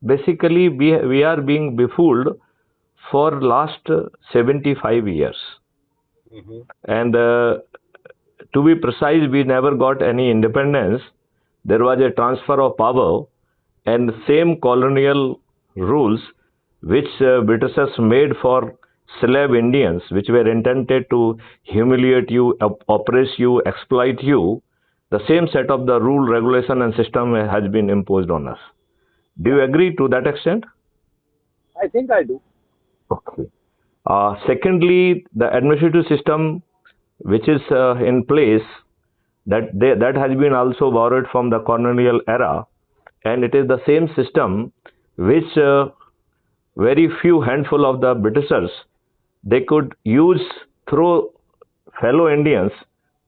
Basically we are being befooled for last 75 years. Mm-hmm. And to be precise, we never got any independence. There was a transfer of power, and same colonial rules which Britishers made for slave Indians, which were intended to humiliate you, oppress you, exploit you, the same set of the rule, regulation, and system has been imposed on us. Do Yeah, you agree to that extent? I think I do. Okay. Secondly, the administrative system which is in place, that has been also borrowed from the colonial era, and it is the same system which very few handful of the Britishers they could use through fellow Indians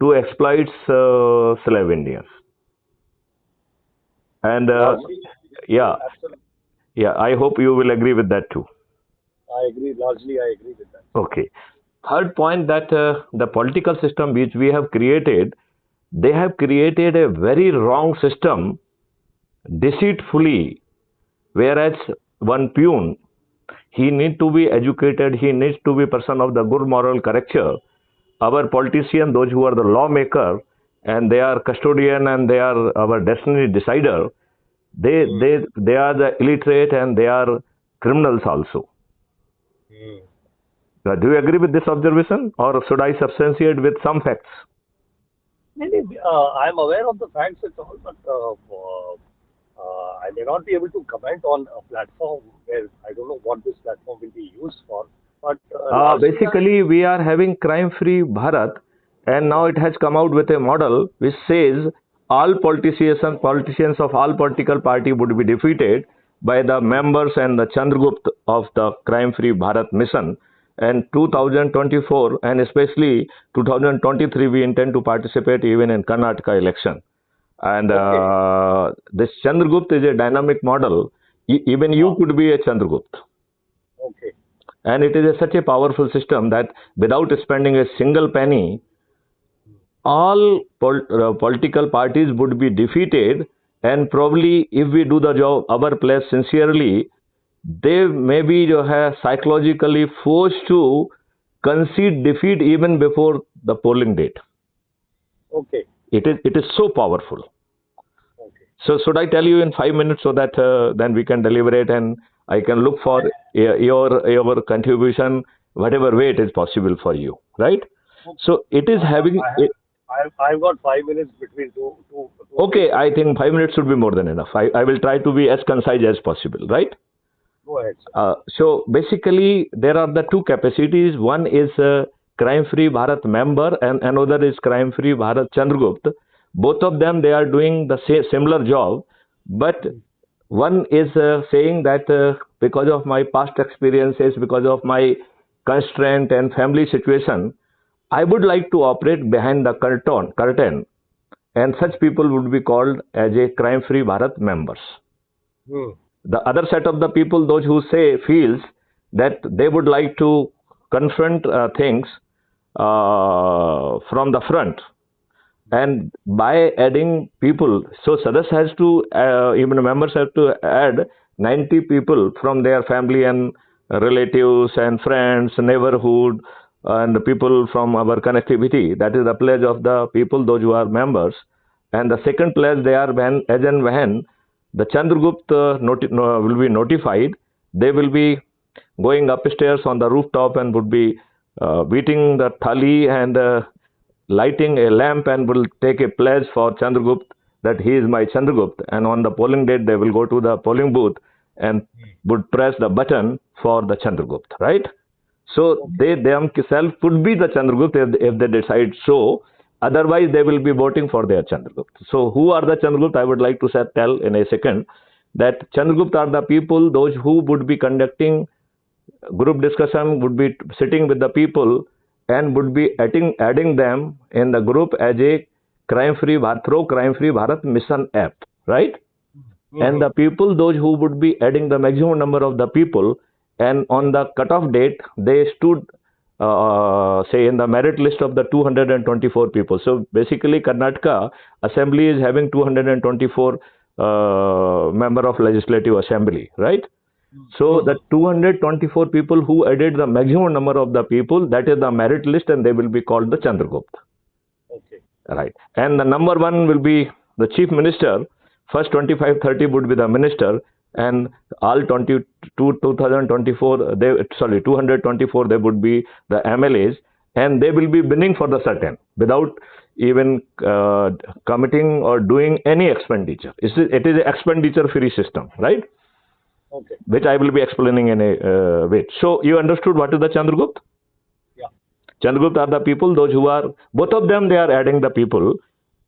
to exploit slave Indians. And Largely, yeah, absolutely. yeah, I hope you will agree with that too. I agree. Largely, I agree with that. Okay. Third point, that the political system which we have created, they have created a very wrong system deceitfully, whereas one peon, he need to be educated, he needs to be person of the good moral character. Our politicians, those who are the lawmaker, and they are custodian and they are our destiny decider, Mm. they are the illiterate and they are criminals also. Mm. Do you agree with this observation, or should I substantiate with some facts? Maybe I'm aware of the facts and all, but I may not be able to comment on a platform where I don't know what this platform will be used for. But largely, I Basically, we are having crime-free Bharat, and now it has come out with a model which says all politicians of all political party would be defeated by the members and the Chandragupt of the crime-free Bharat mission. And 2024 and especially 2023, we intend to participate even in Karnataka election. And okay, this Chandragupt is a dynamic model. Even you uh, could be a Chandragupt. okay, And it is such a powerful system that without spending a single penny, all political parties would be defeated. And probably, if we do the job, our place sincerely, they may be psychologically forced to concede defeat even before the polling date. okay, It is so powerful. okay. So should I tell you in 5 minutes so that then we can deliberate and I can look for I, your contribution whatever way it is possible for you, right? So it is having I have, it, I've got 5 minutes between two okay. patients. I think 5 minutes should be more than enough. I will try to be as concise as possible, right? Go ahead, sir. So basically, there are the two capacities. One is Crime Free Bharat member, and another is Crime Free Bharat Chandragupt. Both of them they are doing the similar job, but one is saying that because of my past experiences, because of my constraint and family situation, I would like to operate behind the curtain, and such people would be called as a Crime Free Bharat members. Hmm. The other set of the people, those who say feels that they would like to confront things from the front, and by adding people, so Sadas has to even members have to add 90 people from their family and relatives and friends, neighborhood, and people from our connectivity. That is the pledge of the people, those who are members. And the second pledge, they are when, as and when the Chandragupt will be notified, they will be going upstairs on the rooftop and would be beating the thali and lighting a lamp and will take a pledge for Chandragupt that he is my Chandragupt. And on the polling date, they will go to the polling booth and would press the button for the Chandragupt, right? So Okay, they themselves could be the Chandragupt if they decide so. Otherwise, they will be voting for their Chandragupt. So who are the Chandragupt? I would like to tell in a second that Chandragupt are the people, those who would be conducting group discussion, would be sitting with the people and would be adding them in the group as a crime free through crime free Bharat mission app, right? And hmm, the people, those who would be adding the maximum number of the people, and on the cutoff date they stood say in the merit list of the 224 people. So basically Karnataka assembly is having 224 member of Legislative Assembly, right? So the 224 people who added the maximum number of the people, that is the merit list, and they will be called the Chandragupt. Okay. Right. And the number one will be the chief minister. First 25, 30 would be the minister, and all 2024, 224, they would be the MLAs, and they will be winning for the certain without even committing or doing any expenditure. It is an expenditure free system, right? Okay. Which I will be explaining in a bit. So you understood what is the Chandragupt? Yeah. Chandragupt are the people, those who are, both of them, they are adding the people.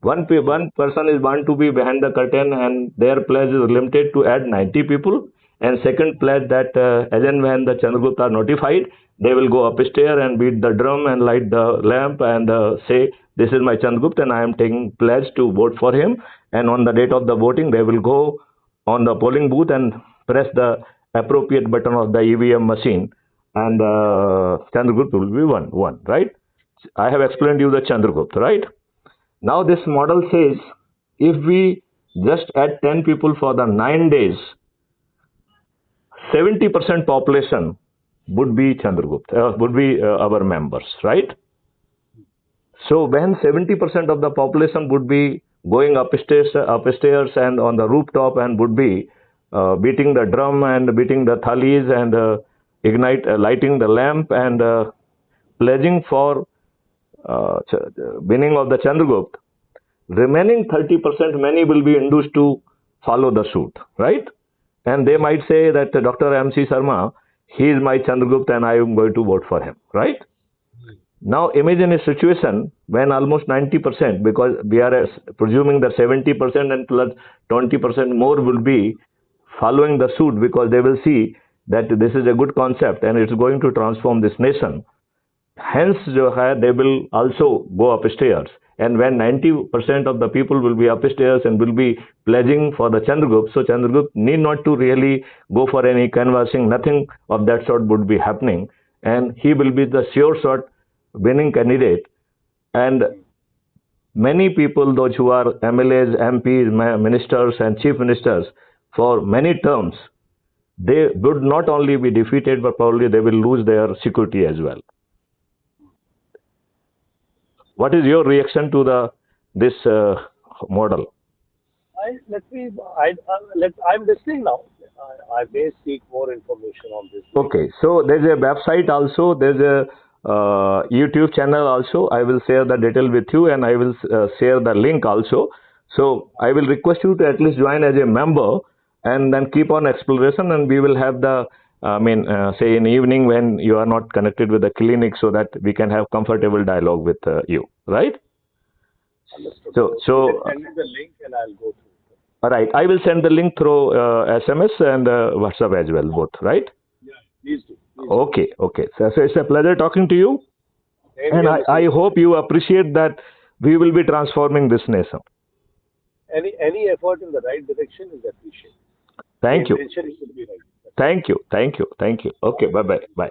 One person is born to be behind the curtain, and their pledge is limited to add 90 people. And second pledge that as and when the Chandragupt are notified, they will go upstairs and beat the drum and light the lamp and say, this is my Chandragupt and I am taking pledge to vote for him. And on the date of the voting, they will go on the polling booth and press the appropriate button of the EVM machine, and Chandragupt will be one, right? I have explained you the Chandragupt, right? Now this model says if we just add 10 people for the 9 days, 70% population would be Chandragupt, would be our members, right? So when 70% of the population would be going upstairs and on the rooftop and would be beating the drum and beating the thalis and lighting the lamp and pledging for winning of the Chandragupt, remaining 30%, many will be induced to follow the suit, right? And they might say that Dr. C Sharma, he is my Chandragupt and I am going to vote for him, right? Now imagine a situation when almost 90%, because we are presuming that 70% and plus 20% more will be following the suit, because they will see that this is a good concept and it's going to transform this nation. Hence, they will also go upstairs. And when 90% of the people will be upstairs and will be pledging for the Chandragupt, so Chandragupt need not to really go for any canvassing, nothing of that sort would be happening. And he will be the sure shot winning candidate. And many people, those who are MLAs, MPs, ministers, and chief ministers for many terms, they would not only be defeated, but probably they will lose their security as well. What is your reaction to this model? I'm listening now. I may seek more information on this. Okay, so there's a website also. There's a YouTube channel also. I will share the detail with you, and I will share the link also. So I will request you to at least join as a member, and then keep on exploration. And we will have the, say in evening when you are not connected with the clinic, so that we can have comfortable dialogue with you, right? Understood. So send me the link and I'll go through. All right, I will send the link through SMS and WhatsApp as well, both, right? Yeah, please do. Okay, okay. So it's a pleasure talking to you. And I hope you appreciate that we will be transforming this nation. Any effort in the right direction is appreciated. Thank you. The intention should be right. Thank you. Thank you. Thank you. Okay, bye-bye. Bye.